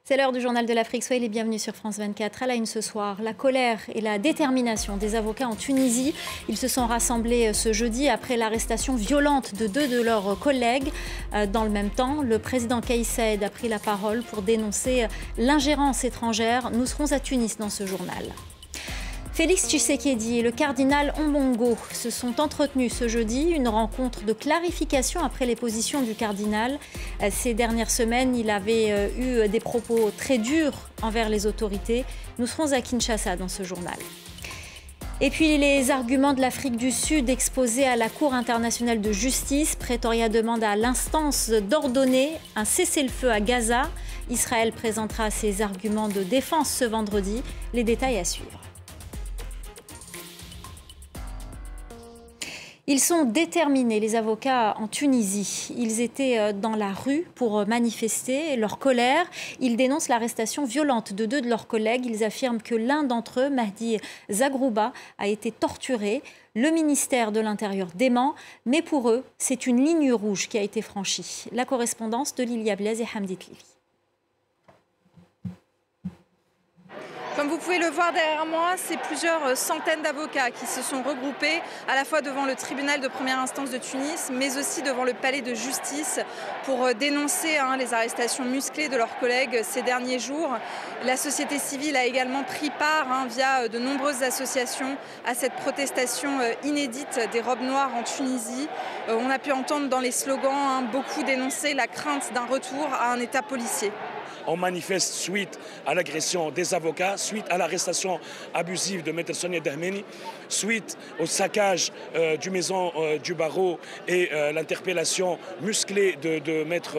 C'est l'heure du journal de l'Afrique. Soyez les bienvenus sur France 24. À la une ce soir, la colère et la détermination des avocats en Tunisie. Ils se sont rassemblés ce jeudi après l'arrestation violente de deux de leurs collègues. Dans le même temps, le président Kais Saied a pris la parole pour dénoncer l'ingérence étrangère. Nous serons à Tunis dans ce journal. Félix Tshisekedi et le cardinal Ombongo se sont entretenus ce jeudi, une rencontre de clarification après les positions du cardinal. Ces dernières semaines, il avait eu des propos très durs envers les autorités. Nous serons à Kinshasa dans ce journal. Et puis les arguments de l'Afrique du Sud exposés à la Cour internationale de justice. Pretoria demande à l'instance d'ordonner un cessez-le-feu à Gaza. Israël présentera ses arguments de défense ce vendredi. Les détails à suivre. Ils sont déterminés, les avocats en Tunisie. Ils étaient dans la rue pour manifester leur colère. Ils dénoncent l'arrestation violente de deux de leurs collègues. Ils affirment que l'un d'entre eux, Mahdi Zagrouba, a été torturé. Le ministère de l'Intérieur dément, mais pour eux, c'est une ligne rouge qui a été franchie. La correspondance de Lilia Blaise et Hamdi Tlivi. Comme vous pouvez le voir derrière moi, c'est plusieurs centaines d'avocats qui se sont regroupés à la fois devant le tribunal de première instance de Tunis, mais aussi devant le palais de justice pour dénoncer les arrestations musclées de leurs collègues ces derniers jours. La société civile a également pris part via de nombreuses associations à cette protestation inédite des robes noires en Tunisie. On a pu entendre dans les slogans beaucoup dénoncer la crainte d'un retour à un État policier. On manifeste suite à l'agression des avocats, suite à l'arrestation abusive de Maître Sonia Dahmeni, suite au saccage du maison du barreau et l'interpellation musclée de Maître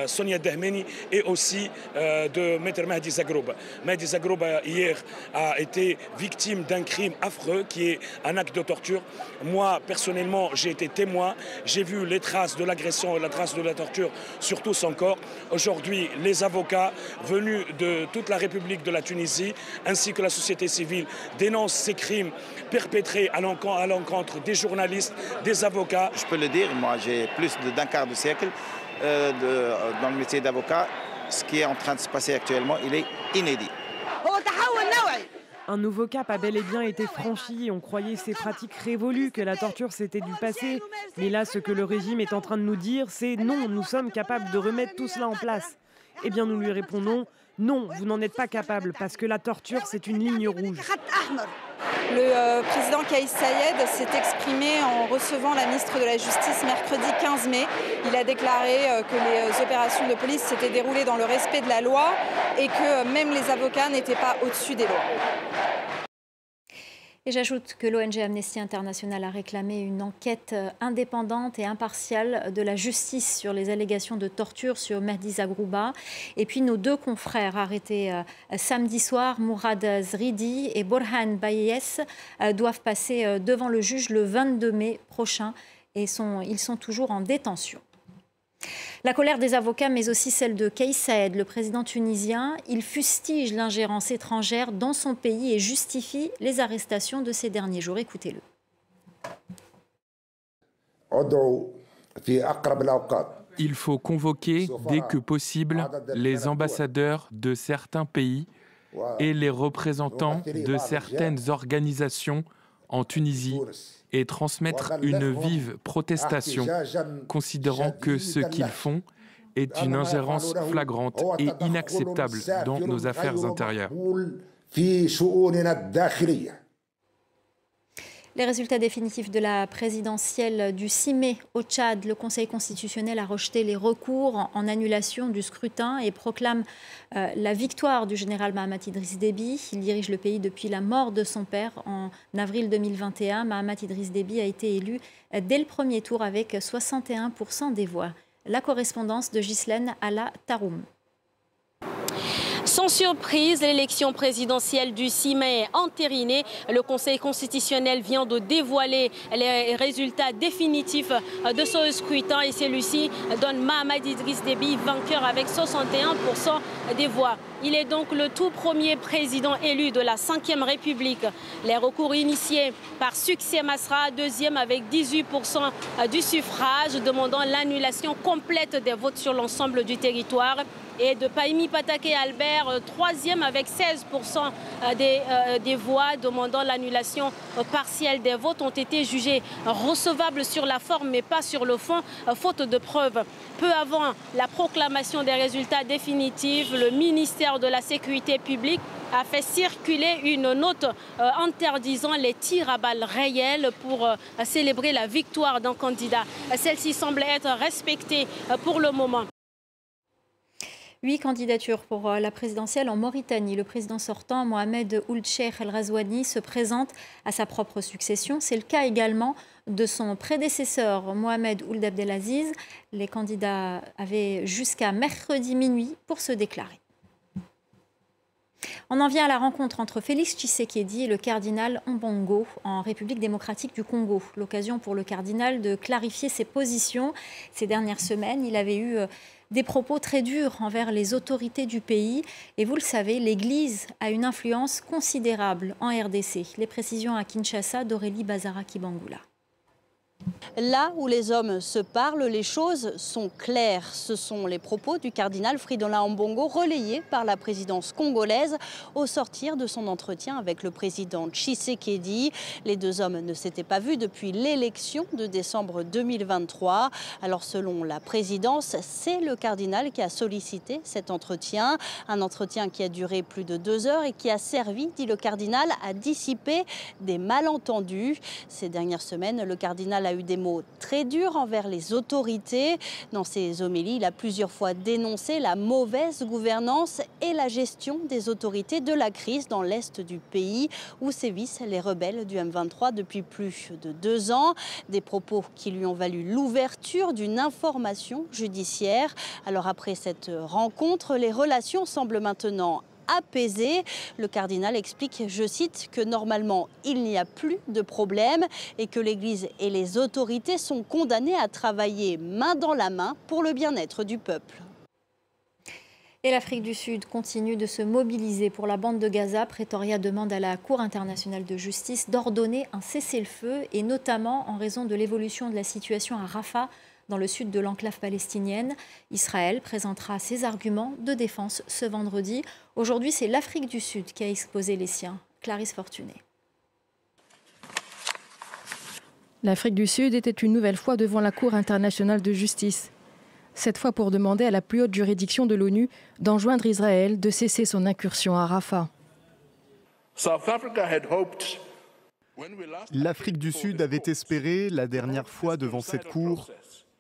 Sonia Dahmeni et aussi de Maître Mahdi Zagrouba. Mahdi Zagrouba hier a été victime d'un crime affreux qui est un acte de torture. Moi personnellement j'ai été témoin, j'ai vu les traces de l'agression et la trace de la torture sur tout son corps. Aujourd'hui les avocats venus de toute la République de la Tunisie ainsi que la société civile dénoncent ces crimes perpétrés à l'encontre des journalistes, des avocats. Je peux le dire, moi j'ai plus d'un quart de siècle dans le métier d'avocat. Ce qui est en train de se passer actuellement, il est inédit. Un nouveau cap a bel et bien été franchi. On croyait ces pratiques révolues, que la torture c'était du passé. Mais là, ce que le régime est en train de nous dire, c'est non, nous sommes capables de remettre tout cela en place. Eh bien, nous lui répondons, non, vous n'en êtes pas capable, parce que la torture, c'est une ligne rouge. Le président Kais Saied s'est exprimé en recevant la ministre de la Justice mercredi 15 mai. Il a déclaré que les opérations de police s'étaient déroulées dans le respect de la loi et que même les avocats n'étaient pas au-dessus des lois. Et j'ajoute que l'ONG Amnesty International a réclamé une enquête indépendante et impartiale de la justice sur les allégations de torture sur Mahdi Zagrouba. Et puis nos deux confrères arrêtés samedi soir, Mourad Zridi et Borhan Bayes, doivent passer devant le juge le 22 mai prochain et ils sont toujours en détention. La colère des avocats, mais aussi celle de Kais Saied, le président tunisien. Il fustige l'ingérence étrangère dans son pays et justifie les arrestations de ces derniers jours. Écoutez-le. Il faut convoquer dès que possible les ambassadeurs de certains pays et les représentants de certaines organisations en Tunisie et transmettre une vive protestation, considérant que ce qu'ils font est une ingérence flagrante et inacceptable dans nos affaires intérieures. Les résultats définitifs de la présidentielle du 6 mai au Tchad, le Conseil constitutionnel a rejeté les recours en annulation du scrutin et proclame la victoire du général Mahamat Idriss Déby. Il dirige le pays depuis la mort de son père en avril 2021. Mahamat Idriss Déby a été élu dès le premier tour avec 61% des voix. La correspondance de Ghislaine Alla Taroum. Sans surprise, l'élection présidentielle du 6 mai est entérinée. Le Conseil constitutionnel vient de dévoiler les résultats définitifs de ce scrutin et celui-ci donne Mahamat Idriss Déby vainqueur avec 61% des voix. Il est donc le tout premier président élu de la 5e République. Les recours initiés par Succès Masra, deuxième avec 18% du suffrage, demandant l'annulation complète des votes sur l'ensemble du territoire. Et de Pahimi Patake Albert, troisième avec 16% des voix, demandant l'annulation partielle des votes, ont été jugés recevables sur la forme mais pas sur le fond, faute de preuves. Peu avant la proclamation des résultats définitifs, le ministère de la Sécurité publique a fait circuler une note interdisant les tirs à balles réelles pour célébrer la victoire d'un candidat. Celle-ci semble être respectée pour le moment. 8 candidatures pour la présidentielle en Mauritanie. Le président sortant, Mohamed Ould Cheikh El Ghazouani, se présente à sa propre succession. C'est le cas également de son prédécesseur, Mohamed Ould Abdelaziz. Les candidats avaient jusqu'à mercredi minuit pour se déclarer. On en vient à la rencontre entre Félix Tshisekedi et le cardinal Ambongo en République démocratique du Congo. L'occasion pour le cardinal de clarifier ses positions. Ces dernières semaines, il avait eu des propos très durs envers les autorités du pays. Et vous le savez, l'Église a une influence considérable en RDC. Les précisions à Kinshasa d'Aurélie Bazara-Kibangula. Là où les hommes se parlent, les choses sont claires. Ce sont les propos du cardinal Fridolin Ambongo relayés par la présidence congolaise au sortir de son entretien avec le président Tshisekedi. Les deux hommes ne s'étaient pas vus depuis l'élection de décembre 2023. Alors selon la présidence, c'est le cardinal qui a sollicité cet entretien. Un entretien qui a duré plus de 2 heures et qui a servi, dit le cardinal, à dissiper des malentendus. Ces dernières semaines, le cardinal a eu des mots très durs envers les autorités. Dans ses homélies, il a plusieurs fois dénoncé la mauvaise gouvernance et la gestion des autorités de la crise dans l'est du pays où sévissent les rebelles du M23 depuis plus de 2 ans. Des propos qui lui ont valu l'ouverture d'une information judiciaire. Alors après cette rencontre, les relations semblent maintenant apaisé. Le cardinal explique, je cite, que normalement il n'y a plus de problème et que l'Église et les autorités sont condamnées à travailler main dans la main pour le bien-être du peuple. Et l'Afrique du Sud continue de se mobiliser pour la bande de Gaza. Pretoria demande à la Cour internationale de justice d'ordonner un cessez-le-feu et notamment en raison de l'évolution de la situation à Rafah, dans le sud de l'enclave palestinienne. Israël présentera ses arguments de défense ce vendredi. Aujourd'hui, c'est l'Afrique du Sud qui a exposé les siens. Clarisse Fortuné. L'Afrique du Sud était une nouvelle fois devant la Cour internationale de justice. Cette fois pour demander à la plus haute juridiction de l'ONU d'enjoindre Israël de cesser son incursion à Rafah. L'Afrique du Sud avait espéré, la dernière fois devant cette Cour,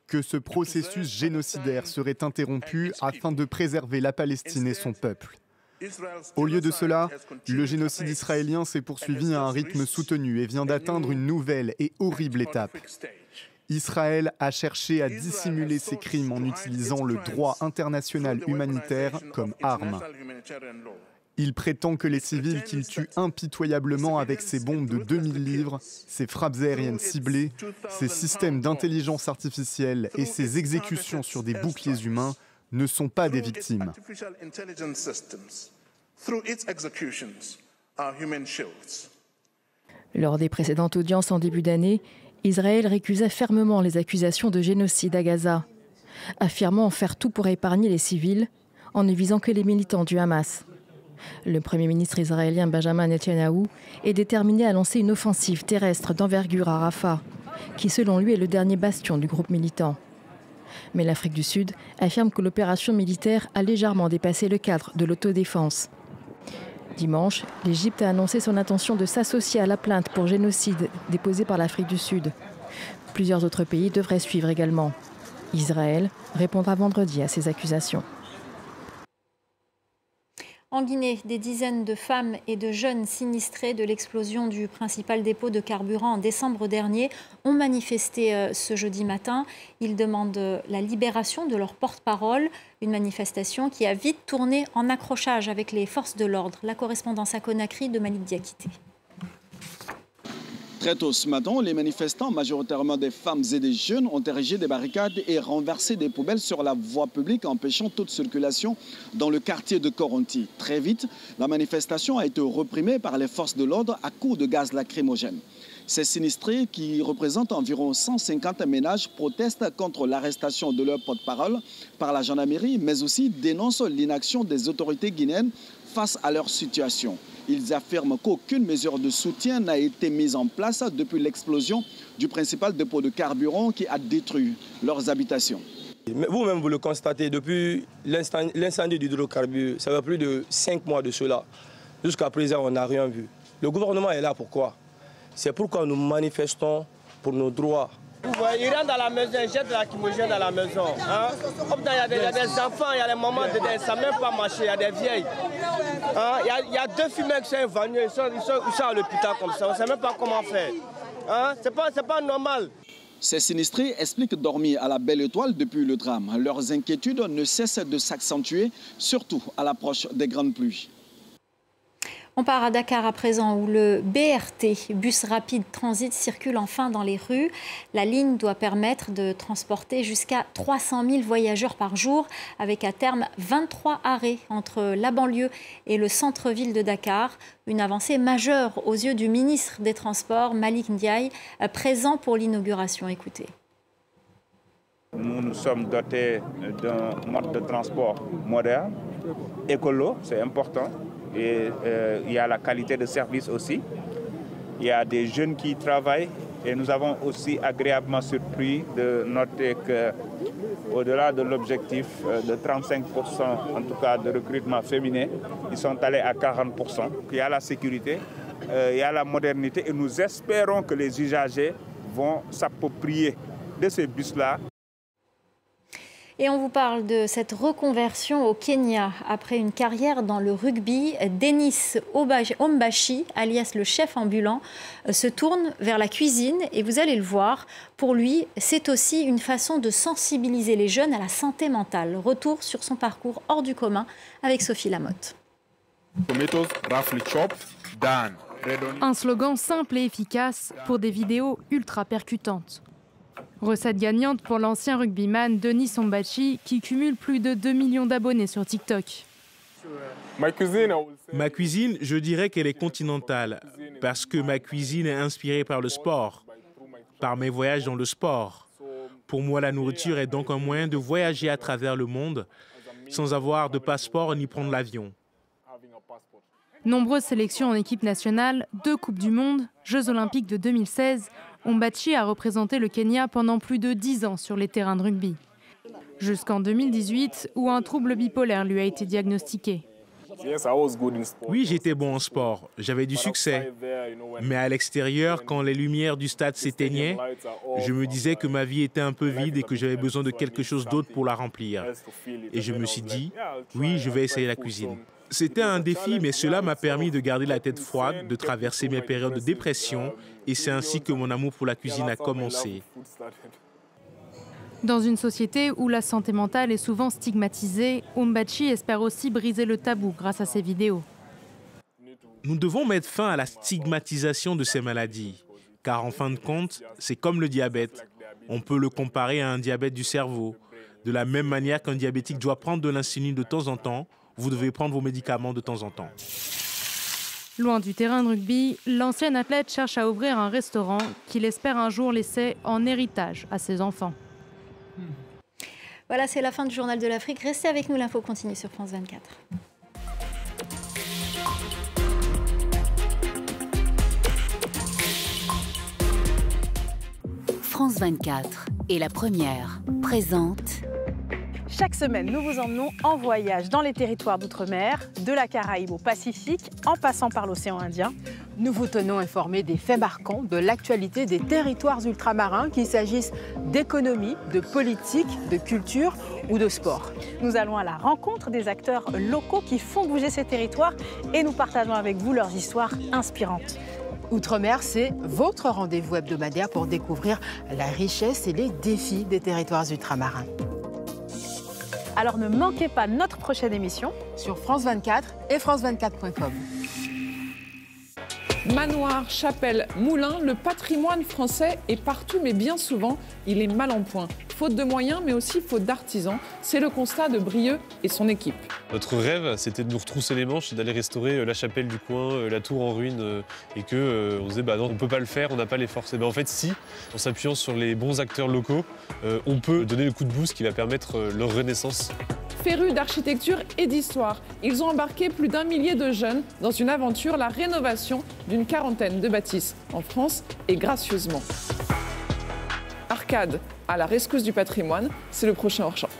que ce processus génocidaire serait interrompu afin de préserver la Palestine et son peuple. Au lieu de cela, le génocide israélien s'est poursuivi à un rythme soutenu et vient d'atteindre une nouvelle et horrible étape. Israël a cherché à dissimuler ses crimes en utilisant le droit international humanitaire comme arme. Il prétend que les civils qu'il tue impitoyablement avec ses bombes de 2000 livres, ses frappes aériennes ciblées, ses systèmes d'intelligence artificielle et ses exécutions sur des boucliers humains ne sont pas des victimes. Lors des précédentes audiences en début d'année, Israël récusa fermement les accusations de génocide à Gaza, affirmant faire tout pour épargner les civils en ne visant que les militants du Hamas. Le Premier ministre israélien Benjamin Netanyahou est déterminé à lancer une offensive terrestre d'envergure à Rafah, qui selon lui est le dernier bastion du groupe militant. Mais l'Afrique du Sud affirme que l'opération militaire a légèrement dépassé le cadre de l'autodéfense. Dimanche, l'Égypte a annoncé son intention de s'associer à la plainte pour génocide déposée par l'Afrique du Sud. Plusieurs autres pays devraient suivre également. Israël répondra vendredi à ces accusations. En En Guinée, des dizaines de femmes et de jeunes sinistrés de l'explosion du principal dépôt de carburant en décembre dernier ont manifesté ce jeudi matin. Ils demandent la libération de leur porte-parole, une manifestation qui a vite tourné en accrochage avec les forces de l'ordre. La correspondance à Conakry de Malik Diakité. Très tôt ce matin, les manifestants, majoritairement des femmes et des jeunes, ont érigé des barricades et renversé des poubelles sur la voie publique, empêchant toute circulation dans le quartier de Koronti. Très vite, la manifestation a été reprimée par les forces de l'ordre à coups de gaz lacrymogène. Ces sinistrés, qui représentent environ 150 ménages, protestent contre l'arrestation de leur porte-parole par la gendarmerie, mais aussi dénoncent l'inaction des autorités guinéennes face à leur situation. Ils affirment qu'aucune mesure de soutien n'a été mise en place depuis l'explosion du principal dépôt de carburant qui a détruit leurs habitations. Vous-même, vous le constatez, depuis l'incendie d'hydrocarbures, ça fait plus de 5 mois de cela. Jusqu'à présent, on n'a rien vu. Le gouvernement est là pourquoi? C'est pourquoi nous manifestons pour nos droits. Ils rentrent dans la maison, ils jettent la lacrymogène dans la maison. Hein? Comme il y a des enfants, il y a des mamans dedans, ça ne même pas marcher, il y a des vieilles. Hein? Il y a 2 fumeurs qui sont évanouis, ils sont à l'hôpital comme ça, on ne sait même pas comment faire. Hein? C'est pas normal. Ces sinistrés expliquent dormir à la belle étoile depuis le drame. Leurs inquiétudes ne cessent de s'accentuer, surtout à l'approche des grandes pluies. On part à Dakar à présent où le BRT, bus rapide transit, circule enfin dans les rues. La ligne doit permettre de transporter jusqu'à 300 000 voyageurs par jour avec à terme 23 arrêts entre la banlieue et le centre-ville de Dakar. Une avancée majeure aux yeux du ministre des Transports, Malik Ndiaye, présent pour l'inauguration. Écoutez. Nous sommes dotés d'un mode de transport moderne, écolo, c'est important. Et il y a la qualité de service aussi. Il y a des jeunes qui y travaillent et nous avons aussi agréablement surpris de noter qu'au-delà de l'objectif de 35%, en tout cas de recrutement féminin, ils sont allés à 40%. Il y a la sécurité, il y a la modernité et nous espérons que les usagers vont s'approprier de ces bus-là. Et on vous parle de cette reconversion au Kenya. Après une carrière dans le rugby, Denis Ombashi, alias le chef ambulant, se tourne vers la cuisine. Et vous allez le voir, pour lui, c'est aussi une façon de sensibiliser les jeunes à la santé mentale. Retour sur son parcours hors du commun avec Sophie Lamotte. Un slogan simple et efficace pour des vidéos ultra percutantes. Recette gagnante pour l'ancien rugbyman Denis Ombashi qui cumule plus de 2 millions d'abonnés sur TikTok. Ma cuisine, je dirais qu'elle est continentale parce que ma cuisine est inspirée par le sport, par mes voyages dans le sport. Pour moi, la nourriture est donc un moyen de voyager à travers le monde sans avoir de passeport ni prendre l'avion. Nombreuses sélections en équipe nationale, 2 Coupes du Monde, Jeux Olympiques de 2016, Ombashi a représenté le Kenya pendant plus de 10 ans sur les terrains de rugby. Jusqu'en 2018, où un trouble bipolaire lui a été diagnostiqué. Oui, j'étais bon en sport, j'avais du succès. Mais à l'extérieur, quand les lumières du stade s'éteignaient, je me disais que ma vie était un peu vide et que j'avais besoin de quelque chose d'autre pour la remplir. Et je me suis dit, oui, je vais essayer la cuisine. C'était un défi, mais cela m'a permis de garder la tête froide, de traverser mes périodes de dépression, et c'est ainsi que mon amour pour la cuisine a commencé. Dans une société où la santé mentale est souvent stigmatisée, Ombashi espère aussi briser le tabou grâce à ses vidéos. Nous devons mettre fin à la stigmatisation de ces maladies, car en fin de compte, c'est comme le diabète. On peut le comparer à un diabète du cerveau. De la même manière qu'un diabétique doit prendre de l'insuline de temps en temps, vous devez prendre vos médicaments de temps en temps. Loin du terrain de rugby, l'ancien athlète cherche à ouvrir un restaurant qu'il espère un jour laisser en héritage à ses enfants. Voilà, c'est la fin du Journal de l'Afrique. Restez avec nous, l'info continue sur France 24. France 24 et la première présente Chaque semaine, nous vous emmenons en voyage dans les territoires d'outre-mer, de la Caraïbe au Pacifique, en passant par l'océan Indien. Nous vous tenons informés des faits marquants de l'actualité des territoires ultramarins, qu'il s'agisse d'économie, de politique, de culture ou de sport. Nous allons à la rencontre des acteurs locaux qui font bouger ces territoires et nous partageons avec vous leurs histoires inspirantes. Outre-mer, c'est votre rendez-vous hebdomadaire pour découvrir la richesse et les défis des territoires ultramarins. Alors ne manquez pas notre prochaine émission sur France 24 et france24.com. Manoir, chapelle, moulin, le patrimoine français est partout, mais bien souvent, il est mal en point. Faute de moyens, mais aussi faute d'artisans. C'est le constat de Brieux et son équipe. Notre rêve, c'était de nous retrousser les manches et d'aller restaurer la chapelle du coin, la tour en ruine, et qu'on se disait, non, on ne peut pas le faire, on n'a pas les forces. Et en fait, si, en s'appuyant sur les bons acteurs locaux, on peut donner le coup de boost qui va permettre leur renaissance. Férus d'architecture et d'histoire, ils ont embarqué plus d'1 millier de jeunes dans une aventure, la rénovation d'une quarantaine de bâtisses en France et gracieusement. Arcade à la rescousse du patrimoine, c'est le prochain hors-champ.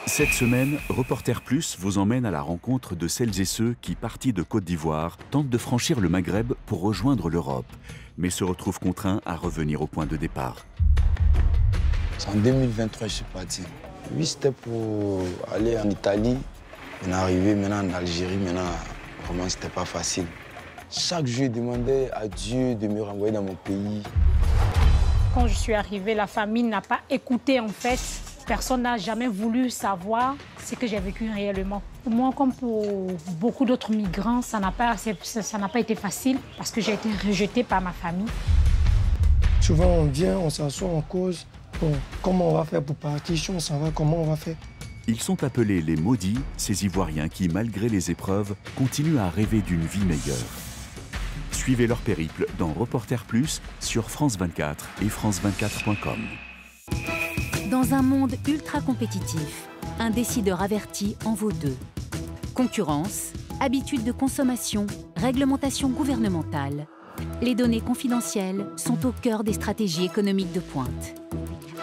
Cette semaine, Reporter Plus vous emmène à la rencontre de celles et ceux qui, partis de Côte d'Ivoire, tentent de franchir le Maghreb pour rejoindre l'Europe, mais se retrouvent contraints à revenir au point de départ. C'est en 2023 je suis parti. Oui, c'était pour aller en Italie. On est arrivé maintenant en Algérie, maintenant, vraiment, c'était pas facile. Chaque jour, je demandais à Dieu de me renvoyer dans mon pays. Quand je suis arrivée, la famille n'a pas écouté en fait. Personne n'a jamais voulu savoir ce que j'ai vécu réellement. Pour moi, comme pour beaucoup d'autres migrants, ça n'a pas été facile parce que j'ai été rejetée par ma famille. Souvent, on vient, on s'assoit en cause. Bon, comment on va faire pour partir? Si on s'en va, comment on va faire? Ils sont appelés les maudits, ces Ivoiriens qui, malgré les épreuves, continuent à rêver d'une vie meilleure. Suivez leur périple dans Reporter Plus sur France 24 et france24.com. Dans un monde ultra compétitif, un décideur averti en vaut deux. Concurrence, habitudes de consommation, réglementation gouvernementale. Les données confidentielles sont au cœur des stratégies économiques de pointe.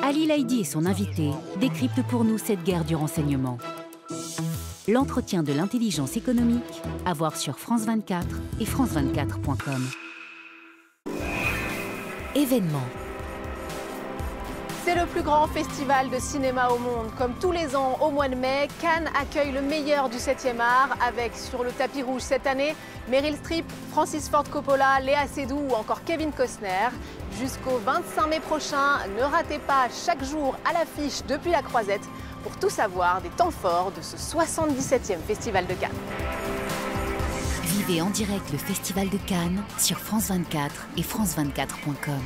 Ali Laïdi et son invité décryptent pour nous cette guerre du renseignement. L'entretien de l'intelligence économique, à voir sur France 24 et france24.com. Événement. C'est le plus grand festival de cinéma au monde. Comme tous les ans, au mois de mai, Cannes accueille le meilleur du 7e art avec sur le tapis rouge cette année Meryl Streep, Francis Ford Coppola, Léa Seydoux ou encore Kevin Costner. Jusqu'au 25 mai prochain, ne ratez pas chaque jour à l'affiche depuis la Croisette pour tout savoir des temps forts de ce 77e Festival de Cannes. Vivez en direct le Festival de Cannes sur France 24 et france24.com.